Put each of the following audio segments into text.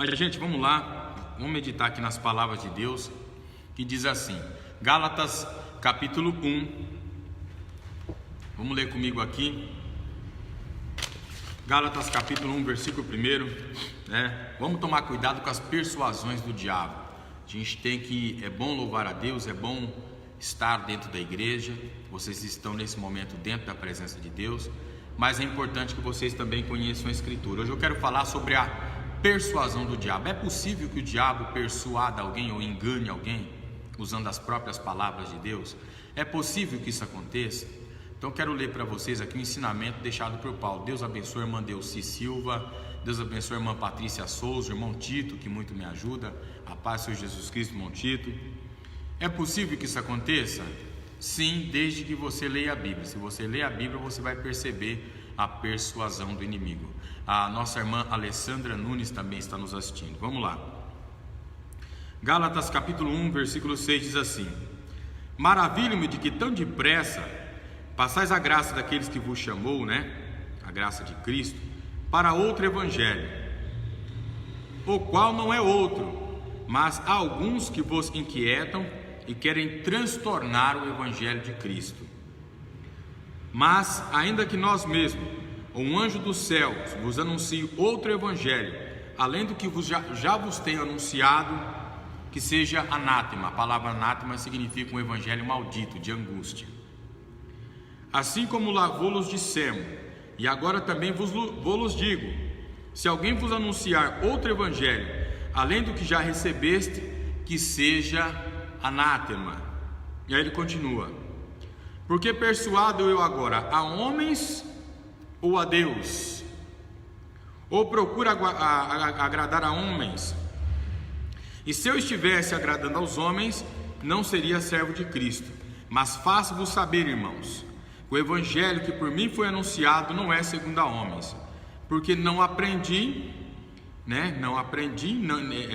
Mas, gente, vamos lá, vamos meditar aqui nas palavras de Deus, que diz assim, Gálatas capítulo 1, vamos ler comigo aqui, Gálatas capítulo 1, versículo 1, né? Vamos tomar cuidado com as persuasões do diabo. A gente é bom louvar a Deus, é bom estar dentro da igreja, vocês estão nesse momento dentro da presença de Deus, mas é importante que vocês também conheçam a Escritura. Hoje eu quero falar sobre a persuasão do diabo. É possível que o diabo persuada alguém ou engane alguém usando as próprias palavras de Deus? É possível que isso aconteça? Então quero ler para vocês aqui um ensinamento deixado por Paulo. Deus abençoe a irmã Delci Silva, Deus abençoe a irmã Patrícia Souza, o irmão Tito, que muito me ajuda. A paz do Senhor Jesus Cristo, irmão Tito. É possível que isso aconteça? Sim, desde que você leia a Bíblia. Se você ler a Bíblia, você vai perceber a persuasão do inimigo. A nossa irmã Alessandra Nunes também está nos assistindo. Vamos lá. Gálatas capítulo 1, versículo 6 diz assim: Maravilho-me de que tão depressa passais a graça daqueles que vos chamou, né? A graça de Cristo, para outro evangelho, o qual não é outro, mas há alguns que vos inquietam e querem transtornar o evangelho de Cristo. Mas, ainda que nós mesmos, ou um anjo dos céus, vos anuncie outro evangelho, além do que já vos tenho anunciado, que seja anátema. A palavra anátema significa um evangelho maldito, de angústia. Assim como lá vos dissemos, e agora também vos digo, se alguém vos anunciar outro evangelho, além do que já recebeste, que seja anátema. E aí ele continua: porque persuado eu agora a homens ou a Deus? Ou procuro agradar a homens? E se eu estivesse agradando aos homens, não seria servo de Cristo. Mas faço-vos saber, irmãos, que o evangelho que por mim foi anunciado não é segundo a homens, porque não aprendi,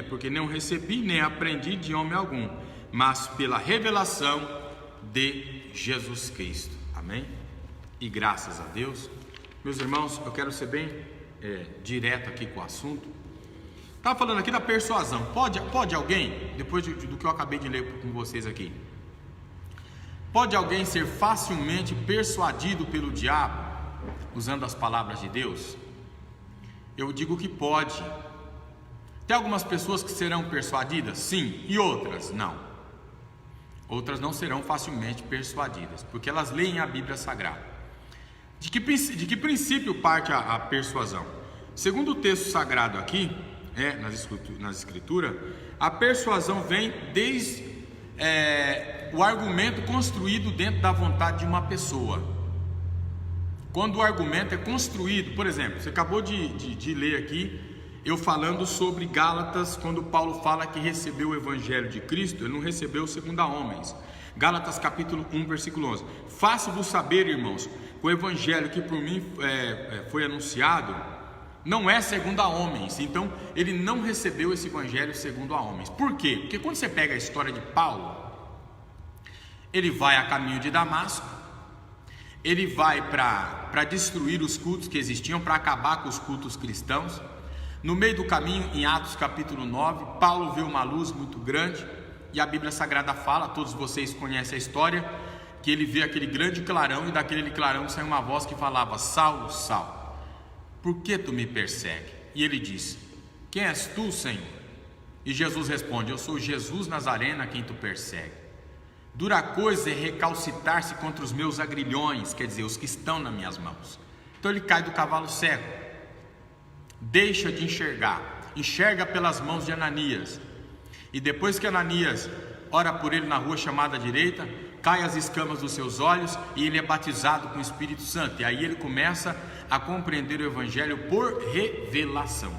porque não recebi nem aprendi de homem algum, mas pela revelação de Jesus Cristo. Amém? E graças a Deus. Meus irmãos, eu quero ser bem direto aqui com o assunto. Estava falando aqui da persuasão. Pode alguém, depois do que eu acabei de ler com vocês aqui, pode alguém ser facilmente persuadido pelo diabo, usando as palavras de Deus? Eu digo que pode. Tem algumas pessoas que serão persuadidas? Sim. E outras? Não. Outras não serão facilmente persuadidas, porque elas leem a Bíblia Sagrada. De que princípio parte a persuasão? Segundo o texto sagrado aqui, nas escrituras, a persuasão vem desde o argumento construído dentro da vontade de uma pessoa. Quando o argumento é construído, por exemplo, você acabou de ler aqui, eu falando sobre Gálatas, quando Paulo fala que recebeu o evangelho de Cristo, ele não recebeu segundo a homens. Gálatas capítulo 1, versículo 11: faço-vos saber, irmãos, que o evangelho que por mim foi anunciado não é segundo a homens. Então ele não recebeu esse evangelho segundo a homens. Por quê? Porque quando você pega a história de Paulo, ele vai a caminho de Damasco, ele vai para destruir os cultos que existiam, para acabar com os cultos cristãos. No meio do caminho, em Atos capítulo 9, Paulo vê uma luz muito grande, e a Bíblia Sagrada fala, todos vocês conhecem a história, que ele vê aquele grande clarão, e daquele clarão saiu uma voz que falava: Saulo, Saulo, por que tu me persegue? E ele diz: quem és tu, Senhor? E Jesus responde: eu sou Jesus Nazareno, a quem tu persegue. Dura coisa é recalcitar-se contra os meus agrilhões, quer dizer, os que estão nas minhas mãos. Então ele cai do cavalo cego, deixa de enxergar, enxerga pelas mãos de Ananias. E depois que Ananias ora por ele na rua chamada direita, cai as escamas dos seus olhos e ele é batizado com o Espírito Santo. E aí ele começa a compreender o evangelho por revelação.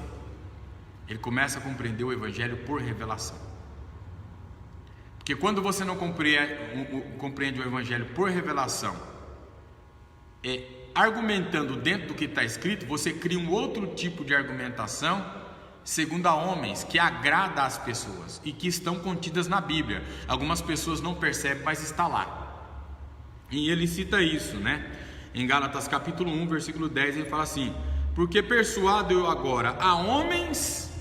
Ele começa a compreender o evangelho por revelação. Porque quando você não compreende o evangelho por revelação, argumentando dentro do que está escrito, você cria um outro tipo de argumentação segundo a homens, que agrada às pessoas e que estão contidas na Bíblia. Algumas pessoas não percebem, mas está lá. E ele cita isso, em Gálatas capítulo 1, versículo 10, ele fala assim: porque persuado eu agora a homens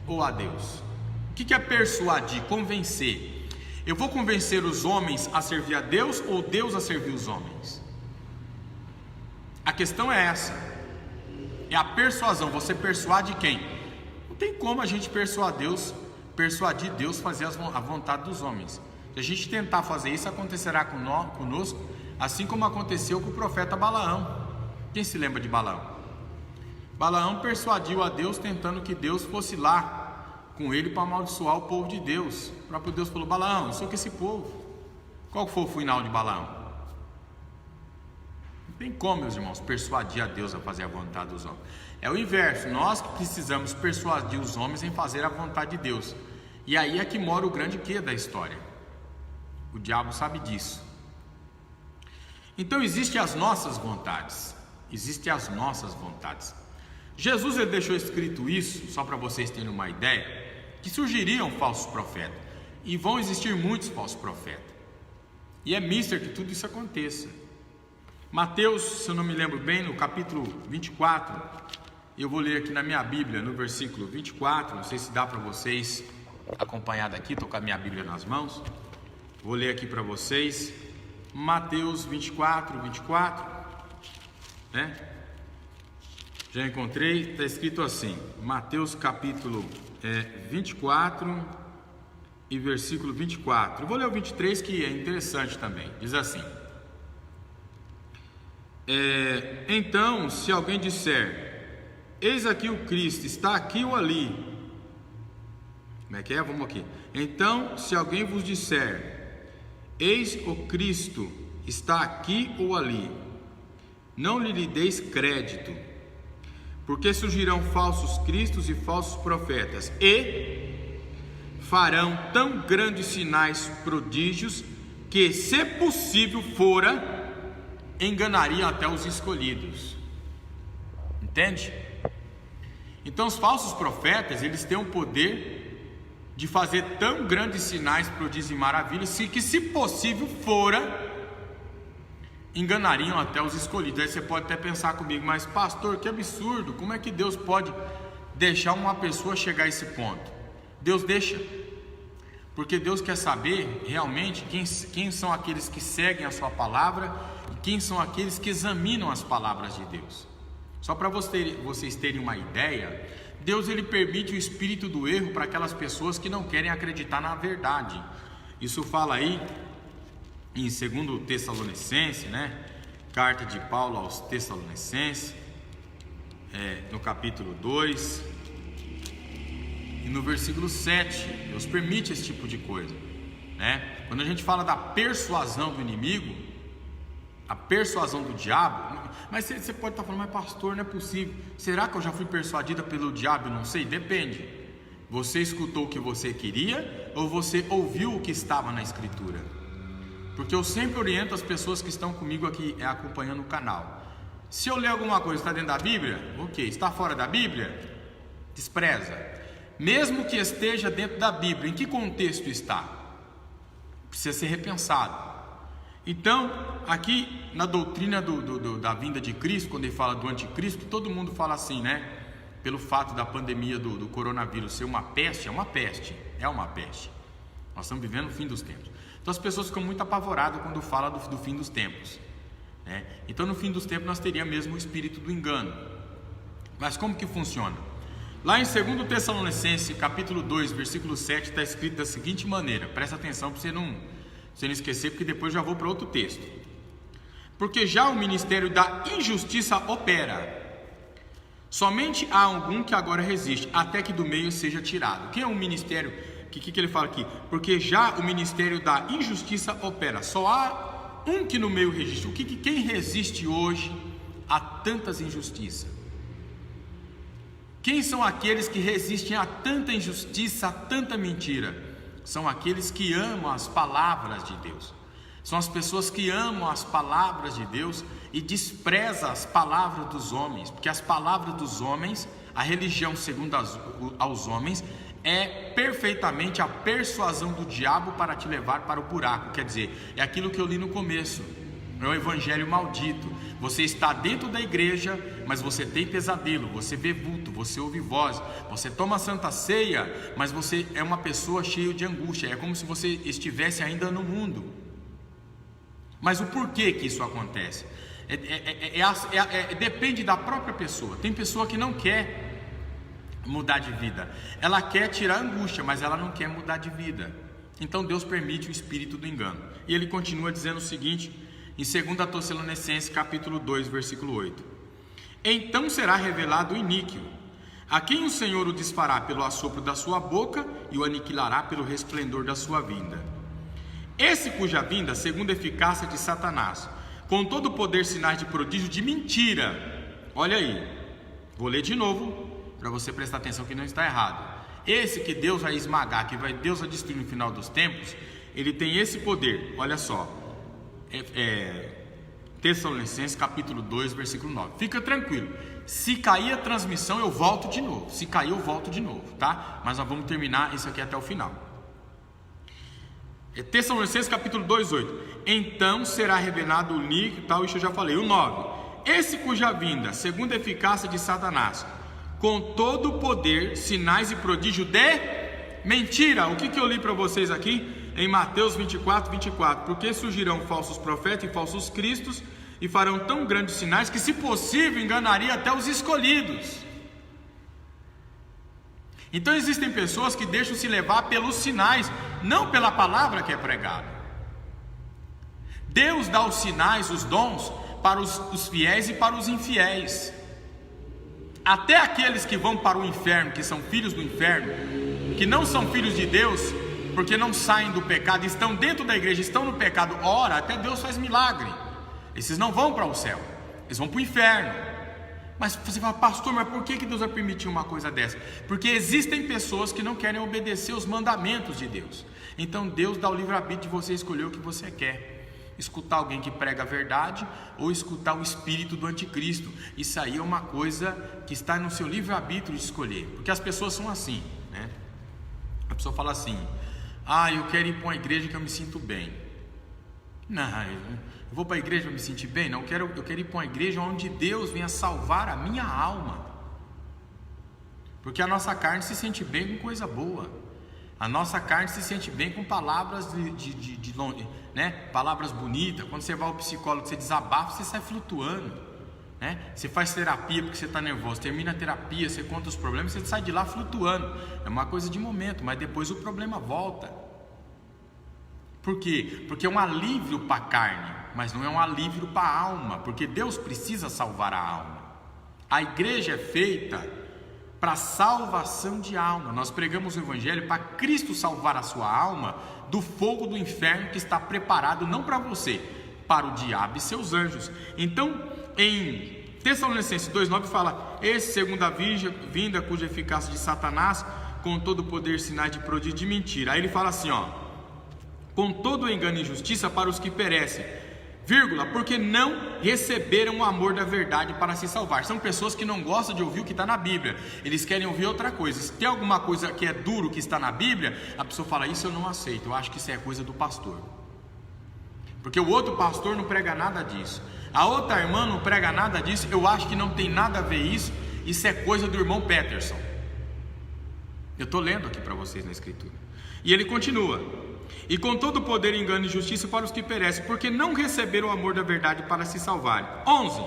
ou a Deus? O que é persuadir? Convencer. Eu vou convencer os homens a servir a Deus ou Deus a servir os homens? A questão é essa. É a persuasão. Você persuade quem? Não tem como a gente persuadir Deus a fazer a vontade dos homens. Se a gente tentar fazer isso, acontecerá conosco, assim como aconteceu com o profeta Balaão. Quem se lembra de Balaão? Balaão persuadiu a Deus, tentando que Deus fosse lá com ele para amaldiçoar o povo de Deus. O próprio Deus falou: Balaão, não sei o que esse povo. Qual foi o final de Balaão? Não tem como, meus irmãos, persuadir a Deus a fazer a vontade dos homens. É o inverso. Nós que precisamos persuadir os homens em fazer a vontade de Deus. E aí é que mora o grande quê da história. O diabo sabe disso. Então existem as nossas vontades. Existem as nossas vontades. Jesus, ele deixou escrito isso, só para vocês terem uma ideia, que surgiriam falsos profetas. E vão existir muitos falsos profetas. E é mister que tudo isso aconteça. Mateus, se eu não me lembro bem, no capítulo 24, eu vou ler aqui na minha Bíblia, no versículo 24, não sei se dá para vocês acompanhar daqui, estou com a minha Bíblia nas mãos. Vou ler aqui para vocês, Mateus 24, né? Já encontrei, está escrito assim, Mateus capítulo 24 e versículo 24. Eu vou ler o 23, que é interessante também. Diz assim: então, se alguém disser: eis aqui o Cristo, está aqui ou ali. Como é que é? Vamos aqui. Então, se alguém vos disser: eis o Cristo, está aqui ou ali, não lhe deis crédito, porque surgirão falsos cristos e falsos profetas, e farão tão grandes sinais, prodígios, que, se possível fora, enganariam até os escolhidos. Entende? Então os falsos profetas, eles têm o poder de fazer tão grandes sinais, prodígios e maravilhas, que, se possível fora, enganariam até os escolhidos. Aí você pode até pensar comigo: mas pastor, que absurdo, como é que Deus pode deixar uma pessoa chegar a esse ponto? Deus deixa, porque Deus quer saber realmente quem são aqueles que seguem a sua palavra e quem são aqueles que examinam as palavras de Deus. Só para vocês terem uma ideia, Deus, ele permite o espírito do erro para aquelas pessoas que não querem acreditar na verdade. Isso fala aí em 2 Tessalonicenses, né? Carta de Paulo aos Tessalonicenses, no capítulo 2 e no versículo 7. Deus permite esse tipo de coisa, né? Quando a gente fala da persuasão do inimigo, a persuasão do diabo, mas você pode estar falando: mas pastor, não é possível, será que eu já fui persuadida pelo diabo? Não sei, depende. Você escutou o que você queria ou você ouviu o que estava na escritura? Porque eu sempre oriento as pessoas que estão comigo aqui acompanhando o canal. Se eu ler alguma coisa que está dentro da Bíblia, ok. Está fora da Bíblia, despreza. Mesmo que esteja dentro da Bíblia, em que contexto está? Precisa ser repensado. Então, aqui na doutrina da vinda de Cristo, quando ele fala do anticristo, todo mundo fala assim, né? Pelo fato da pandemia do coronavírus ser uma peste, é uma peste. Nós estamos vivendo o fim dos tempos. Então as pessoas ficam muito apavoradas quando fala do fim dos tempos, né? Então no fim dos tempos nós teríamos mesmo o espírito do engano. Mas como que funciona? Lá em 2 Tessalonicenses capítulo 2, versículo 7, está escrito da seguinte maneira. Presta atenção para você não esquecer, porque depois já vou para outro texto. Porque já o ministério da injustiça opera. Somente há algum que agora resiste, até que do meio seja tirado. Quem é o ministério? O que ele fala aqui? Porque já o ministério da injustiça opera. Só há um que no meio resiste. Quem resiste hoje a tantas injustiças? Quem são aqueles que resistem a tanta injustiça, a tanta mentira? São aqueles que amam as palavras de Deus. São as pessoas que amam as palavras de Deus e desprezam as palavras dos homens. Porque as palavras dos homens, a religião segundo aos homens, é perfeitamente a persuasão do diabo para te levar para o buraco. Quer dizer, é aquilo que eu li no começo. É um evangelho maldito. Você está dentro da igreja, mas você tem pesadelo, você vê vulto, você ouve voz, você toma santa ceia, mas você é uma pessoa cheia de angústia. É como se você estivesse ainda no mundo. Mas o porquê que isso acontece? Depende da própria pessoa. Tem pessoa que não quer mudar de vida, ela quer tirar a angústia, mas ela não quer mudar de vida. Então Deus permite o espírito do engano. E ele continua dizendo o seguinte, em 2 Tessalonicenses capítulo 2, versículo 8: então será revelado o iníquo, a quem o Senhor o desfará pelo assopro da sua boca e o aniquilará pelo resplendor da sua vinda. Esse cuja vinda, segundo a eficácia de Satanás, com todo o poder, sinais de prodígio de mentira. Olha aí, vou ler de novo para você prestar atenção que não está errado. Esse que Deus vai esmagar, que Deus vai destruir no final dos tempos, ele tem esse poder. Olha só, Tessalonicenses capítulo 2, versículo 9. Fica tranquilo, se cair a transmissão eu volto de novo. Se cair eu volto de novo, tá? Mas nós vamos terminar isso aqui até o final. Tessalonicenses capítulo 2, 8. Então será revelado o iníquo, tal, isso eu já falei. O 9. Esse cuja vinda, segundo a eficácia de Satanás, com todo o poder, sinais e prodígio de mentira. O que eu li para vocês aqui em Mateus 24, 24? Porque surgirão falsos profetas e falsos cristos, e farão tão grandes sinais que, se possível, enganaria até os escolhidos. Então existem pessoas que deixam se levar pelos sinais, não pela palavra que é pregada. Deus dá os sinais, os dons, para os fiéis e para os infiéis. Até aqueles que vão para o inferno, que são filhos do inferno, que não são filhos de Deus, porque não saem do pecado, estão dentro da igreja, estão no pecado, ora, até Deus faz milagre. Esses não vão para o céu, eles vão para o inferno. Mas você fala, pastor, mas por que Deus vai permitir uma coisa dessa? Porque existem pessoas que não querem obedecer os mandamentos de Deus. Então Deus dá o livre-arbítrio de você escolher o que você quer. Escutar alguém que prega a verdade ou escutar o espírito do anticristo. Isso aí é uma coisa que está no seu livre-arbítrio de escolher. Porque as pessoas são assim, né? A pessoa fala assim, eu quero ir para uma igreja que eu me sinto bem. Não, eu vou para a igreja para me sentir bem? Não, eu quero ir para uma igreja onde Deus venha salvar a minha alma. Porque a nossa carne se sente bem com coisa boa. A nossa carne se sente bem com palavras né? Palavras bonitas. Quando você vai ao psicólogo, você desabafa, você sai flutuando, né? Você faz terapia porque você está nervoso, termina a terapia, você conta os problemas, você sai de lá flutuando. É uma coisa de momento, mas depois o problema volta. Por quê? Porque é um alívio para a carne, mas não é um alívio para a alma, porque Deus precisa salvar a alma. A igreja é feita para salvação de alma. Nós pregamos o evangelho para Cristo salvar a sua alma do fogo do inferno que está preparado não para você, para o diabo e seus anjos. Então, em Tessalonicenses 2,9 fala, esse segundo a vinda, cuja eficácia de Satanás, com todo o poder, sinais de prodígio de mentira. Aí ele fala assim, com todo o engano e injustiça para os que perecem, porque não receberam o amor da verdade para se salvar. São pessoas que não gostam de ouvir o que está na Bíblia, eles querem ouvir outra coisa. Se tem alguma coisa que é duro que está na Bíblia, a pessoa fala, isso eu não aceito, eu acho que isso é coisa do pastor, porque o outro pastor não prega nada disso, a outra irmã não prega nada disso, eu acho que não tem nada a ver isso é coisa do irmão Peterson. Eu estou lendo aqui para vocês na escritura. E ele continua, e com todo o poder, engano e justiça para os que perecem, porque não receberam o amor da verdade para se salvarem. 11.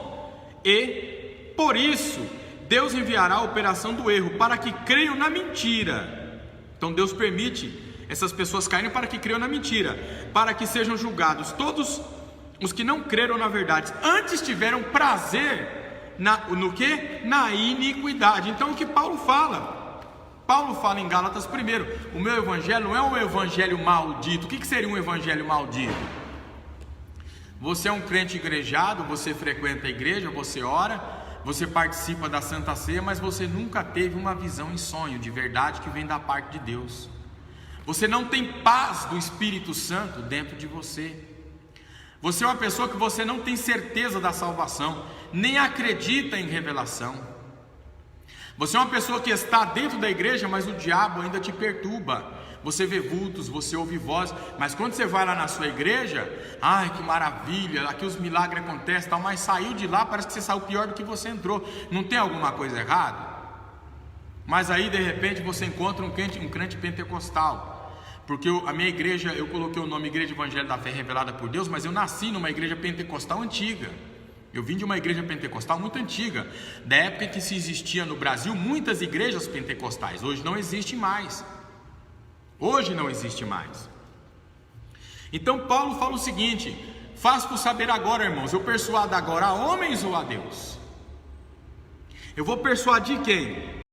E por isso Deus enviará a operação do erro, para que creiam na mentira. Então Deus permite essas pessoas caírem para que creiam na mentira, para que sejam julgados todos os que não creram na verdade, antes tiveram prazer no que? Na iniquidade. Então o que Paulo fala? Paulo fala em Gálatas primeiro, o meu evangelho não é um evangelho maldito. O que seria um evangelho maldito? Você é um crente igrejado, você frequenta a igreja, você ora, você participa da Santa Ceia, mas você nunca teve uma visão em sonho de verdade que vem da parte de Deus. Você não tem paz do Espírito Santo dentro de você. Você é uma pessoa que você não tem certeza da salvação, nem acredita em revelação. Você é uma pessoa que está dentro da igreja, mas o diabo ainda te perturba. Você vê vultos, você ouve vozes, mas quando você vai lá na sua igreja, ai que maravilha, aqui os milagres acontecem, tal, mas saiu de lá, parece que você saiu pior do que você entrou. Não tem alguma coisa errada? Mas aí de repente você encontra um crente pentecostal, porque a minha igreja, eu coloquei o nome Igreja Evangelho da Fé Revelada por Deus, mas eu nasci numa igreja pentecostal antiga. Eu vim de uma igreja pentecostal muito antiga, da época em que se existia no Brasil muitas igrejas pentecostais. Hoje não existe mais. Hoje não existe mais. Então Paulo fala o seguinte: faz-vos saber agora, irmãos, eu persuado agora a homens ou a Deus? Eu vou persuadir quem?